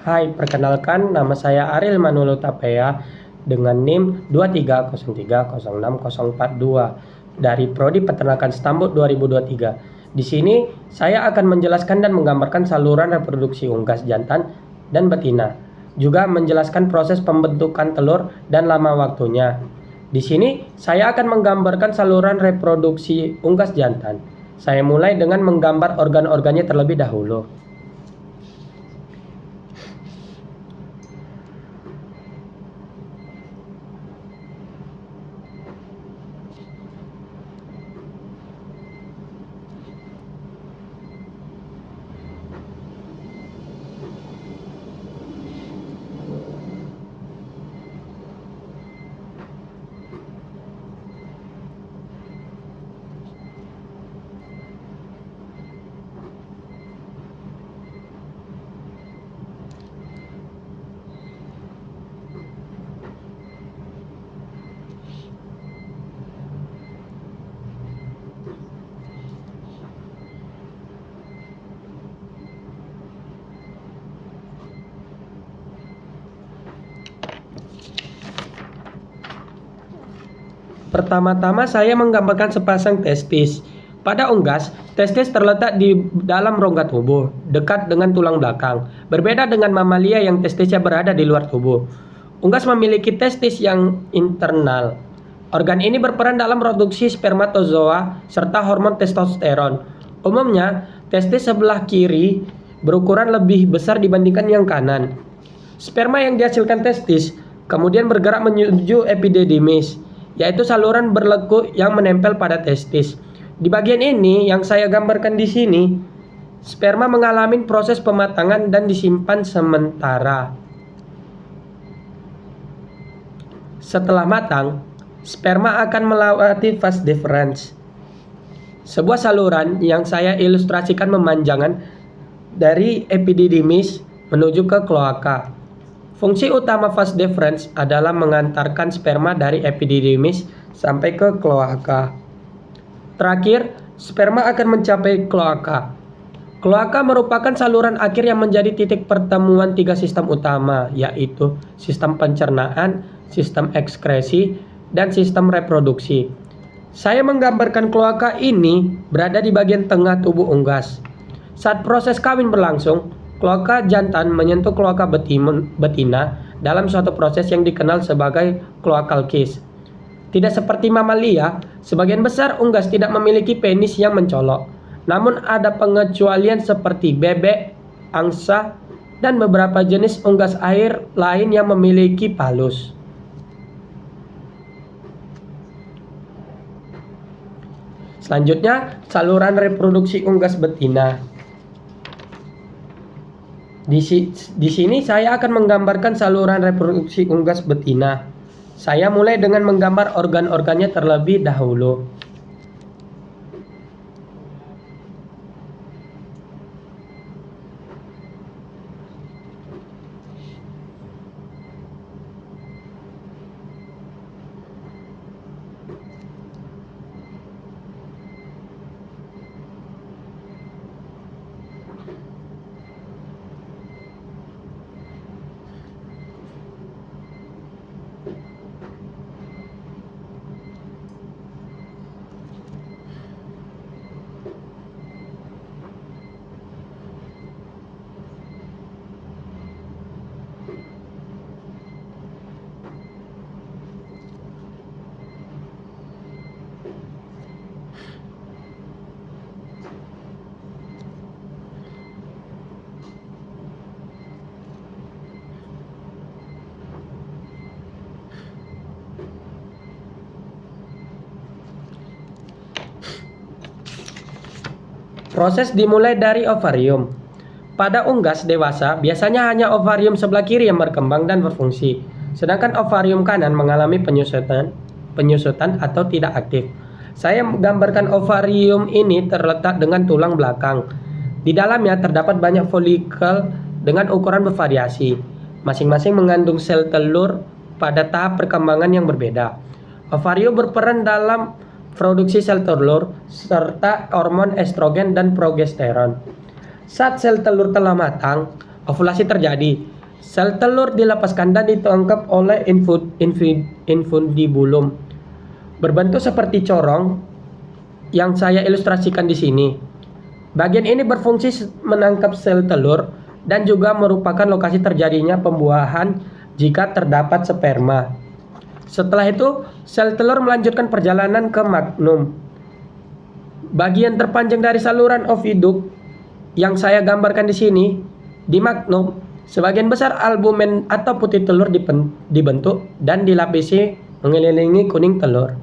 Hai, perkenalkan nama saya Ariel Manulu Tapea dengan NIM 2303060042 dari Prodi Peternakan Stambuk 2023. Di sini saya akan menjelaskan dan menggambarkan saluran reproduksi unggas jantan dan betina, juga menjelaskan proses pembentukan telur dan lama waktunya. Di sini saya akan menggambarkan saluran reproduksi unggas jantan. Saya mulai dengan menggambar organ-organnya terlebih dahulu. Pertama-tama saya menggambarkan sepasang testis. Pada unggas, testis terletak di dalam rongga tubuh, dekat dengan tulang belakang. Berbeda dengan mamalia yang testisnya berada di luar tubuh. Unggas memiliki testis yang internal. Organ ini berperan dalam produksi spermatozoa serta hormon testosteron. Umumnya, testis sebelah kiri berukuran lebih besar dibandingkan yang kanan. Sperma yang dihasilkan testis kemudian bergerak menuju epididymis, yaitu saluran berlekuk yang menempel pada testis. Di bagian ini yang saya gambarkan di sini, sperma mengalami proses pematangan dan disimpan sementara. Setelah matang, sperma akan melewati fase deferens, sebuah saluran yang saya ilustrasikan memanjangkan dari epididymis menuju ke kloaka. Fungsi utama vas deferens adalah mengantarkan sperma dari epididymis sampai ke kloaka. Terakhir, sperma akan mencapai kloaka. Kloaka merupakan saluran akhir yang menjadi titik pertemuan tiga sistem utama, yaitu sistem pencernaan, sistem ekskresi, dan sistem reproduksi. Saya menggambarkan kloaka ini berada di bagian tengah tubuh unggas. Saat proses kawin berlangsung, kloaka jantan menyentuh kloaka betina dalam suatu proses yang dikenal sebagai cloacal kiss. Tidak seperti mamalia, sebagian besar unggas tidak memiliki penis yang mencolok. Namun ada pengecualian seperti bebek, angsa, dan beberapa jenis unggas air lain yang memiliki palus. Selanjutnya, saluran reproduksi unggas betina. Di sini saya akan menggambarkan saluran reproduksi unggas betina. Saya mulai dengan menggambar organ-organnya terlebih dahulu. Proses dimulai dari ovarium. Pada unggas dewasa, biasanya hanya ovarium sebelah kiri yang berkembang dan berfungsi, sedangkan ovarium kanan mengalami penyusutan atau tidak aktif. Saya menggambarkan ovarium ini terletak dengan tulang belakang. Di dalamnya terdapat banyak folikel dengan ukuran bervariasi, masing-masing mengandung sel telur pada tahap perkembangan yang berbeda. Ovarium berperan dalam produksi sel telur serta hormon estrogen dan progesteron. Saat sel telur telah matang, ovulasi terjadi. Sel telur dilepaskan dan ditangkap oleh infundibulum. Berbentuk seperti corong yang saya ilustrasikan di sini. Bagian ini berfungsi menangkap sel telur dan juga merupakan lokasi terjadinya pembuahan jika terdapat sperma. Setelah itu, sel telur melanjutkan perjalanan ke magnum. Bagian terpanjang dari saluran oviduk yang saya gambarkan di sini, di magnum, sebagian besar albumen atau putih telur dibentuk dan dilapisi mengelilingi kuning telur.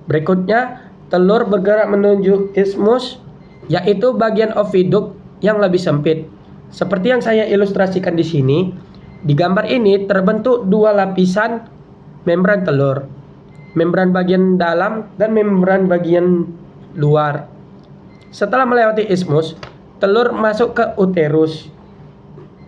Berikutnya, telur bergerak menuju isthmus, yaitu bagian oviduk yang lebih sempit. Seperti yang saya ilustrasikan di sini, di gambar ini terbentuk dua lapisan membran telur, membran bagian dalam dan membran bagian luar. Setelah melewati isthmus, telur masuk ke uterus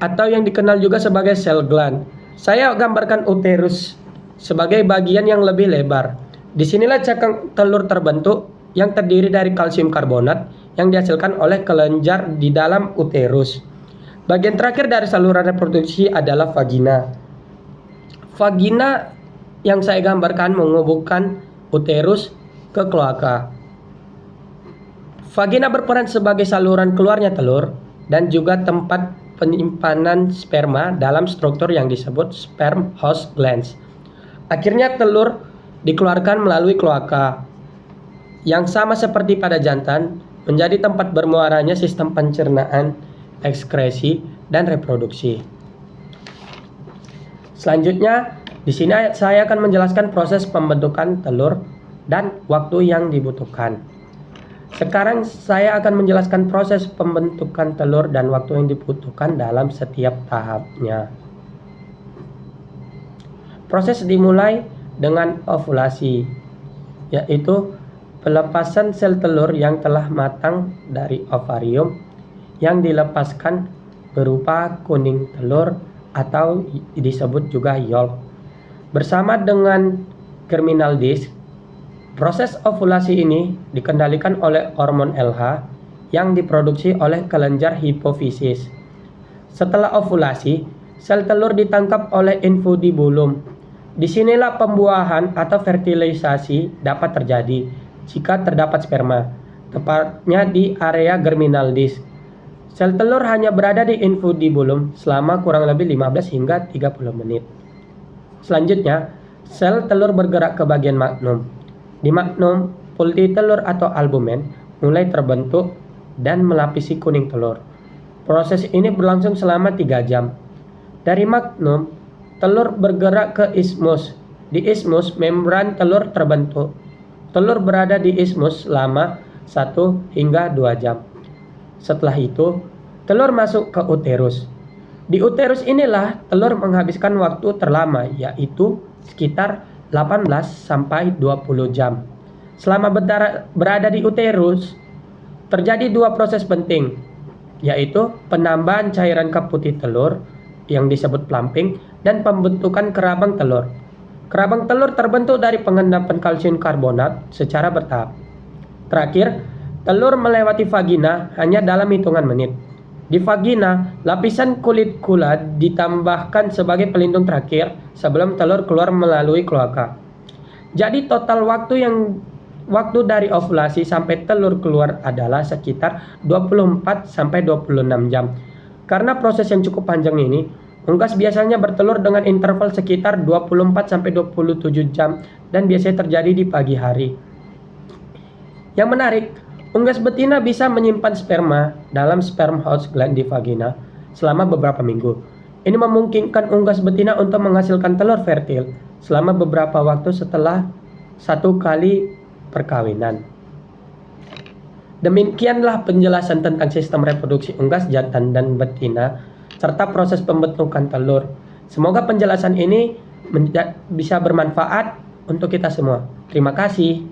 atau yang dikenal juga sebagai sel gland. Saya gambarkan uterus sebagai bagian yang lebih lebar. Disinilah cakang telur terbentuk yang terdiri dari kalsium karbonat yang dihasilkan oleh kelenjar di dalam uterus. Bagian terakhir dari saluran reproduksi adalah vagina. Vagina yang saya gambarkan menghubungkan uterus ke kloaka. Vagina berperan sebagai saluran keluarnya telur dan juga tempat penyimpanan sperma dalam struktur yang disebut sperm host glands. Akhirnya telur dikeluarkan melalui kloaka yang sama seperti pada jantan, menjadi tempat bermuaranya sistem pencernaan, ekskresi, dan reproduksi. Selanjutnya, di sini saya akan menjelaskan proses pembentukan telur dan waktu yang dibutuhkan. Sekarang saya akan menjelaskan proses pembentukan telur dan waktu yang dibutuhkan dalam setiap tahapnya. Proses dimulai dengan ovulasi, yaitu pelepasan sel telur yang telah matang dari ovarium yang dilepaskan berupa kuning telur atau disebut juga yolk. Bersama dengan germinal disk, proses ovulasi ini dikendalikan oleh hormon LH yang diproduksi oleh kelenjar hipofisis. Setelah ovulasi, sel telur ditangkap oleh infundibulum. Disinilah pembuahan atau fertilisasi dapat terjadi jika terdapat sperma, tepatnya di area germinal disk. Sel telur hanya berada di infundibulum selama kurang lebih 15 hingga 30 menit. Selanjutnya, sel telur bergerak ke bagian magnum. Di magnum, pulti telur atau albumen mulai terbentuk dan melapisi kuning telur. Proses ini berlangsung selama 3 jam. Dari magnum, telur bergerak ke isthmus. Di isthmus, membran telur terbentuk. Telur berada di isthmus selama 1 hingga 2 jam. Setelah itu, telur masuk ke uterus. Di uterus inilah telur menghabiskan waktu terlama, yaitu sekitar 18 sampai 20 jam. Selama berada di uterus, terjadi 2 proses penting, yaitu penambahan cairan ke putih telur yang disebut plumping dan pembentukan kerabang telur. Kerabang telur terbentuk dari pengendapan kalsium karbonat secara bertahap. Terakhir, telur melewati vagina hanya dalam hitungan menit. Di vagina, lapisan kulit kula ditambahkan sebagai pelindung terakhir sebelum telur keluar melalui kloaka. Jadi total waktu dari ovulasi sampai telur keluar adalah sekitar 24 sampai 26 jam. Karena proses yang cukup panjang ini, unggas biasanya bertelur dengan interval sekitar 24 sampai 27 jam dan biasanya terjadi di pagi hari. Yang menarik, unggas betina bisa menyimpan sperma dalam sperm host gland di vagina selama beberapa minggu. Ini memungkinkan unggas betina untuk menghasilkan telur fertil selama beberapa waktu setelah 1 kali perkawinan. Demikianlah penjelasan tentang sistem reproduksi unggas jantan dan betina serta proses pembentukan telur. Semoga penjelasan ini bisa bermanfaat untuk kita semua. Terima kasih.